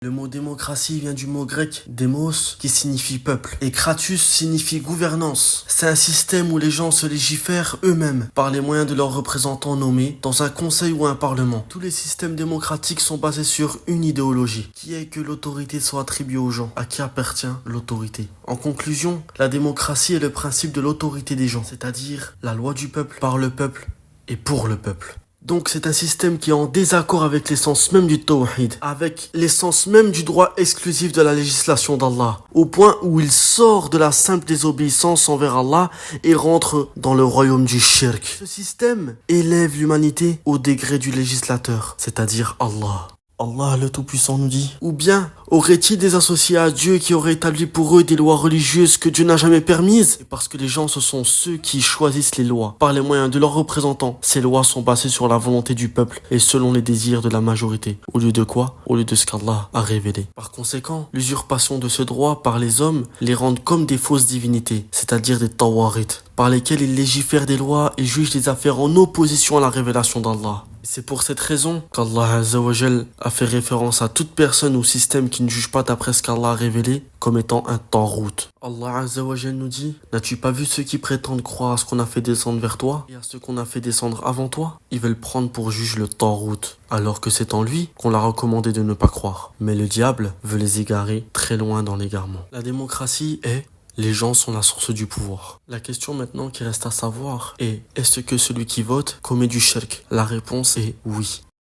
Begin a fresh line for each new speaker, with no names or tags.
Le mot démocratie vient du mot grec démos qui signifie peuple et kratus signifie gouvernance. C'est un système où les gens se légifèrent eux-mêmes par les moyens de leurs représentants nommés dans un conseil ou un parlement. Tous les systèmes démocratiques sont basés sur une idéologie qui est que l'autorité soit attribuée aux gens, à qui appartient l'autorité. En conclusion, la démocratie est le principe de l'autorité des gens, c'est-à-dire la loi du peuple, par le peuple et pour le peuple. Donc c'est un système qui est en désaccord avec l'essence même du tawhid, avec l'essence même du droit exclusif de la législation d'Allah, au point où il sort de la simple désobéissance envers Allah et rentre dans le royaume du shirk. Ce système élève l'humanité au degré du législateur, c'est-à-dire Allah. Allah le Tout-Puissant nous dit: ou bien aurait-il des associés à Dieu qui auraient établi pour eux des lois religieuses que Dieu n'a jamais permises? Et parce que les gens, ce sont ceux qui choisissent les lois par les moyens de leurs représentants. Ces lois sont basées sur la volonté du peuple et selon les désirs de la majorité. Au lieu de quoi? Au lieu de ce qu'Allah a révélé. Par conséquent, l'usurpation de ce droit par les hommes les rend comme des fausses divinités, c'est-à-dire des tawarit, par lesquels ils légifèrent des lois et jugent des affaires en opposition à la révélation d'Allah. C'est pour cette raison qu'Allah Azza wa Jal a fait référence à toute personne ou système qui ne juge pas d'après ce qu'Allah a révélé comme étant un tarout. Allah Azza wa Jal nous dit: n'as-tu pas vu ceux qui prétendent croire à ce qu'on a fait descendre vers toi et à ce qu'on a fait descendre avant toi? Ils veulent prendre pour juge le tarout, alors que c'est en lui qu'on l'a recommandé de ne pas croire. Mais le diable veut les égarer très loin dans l'égarement. La démocratie est: les gens sont la source du pouvoir. La question maintenant qui reste à savoir est: est-ce que celui qui vote commet du shirk? La réponse est oui.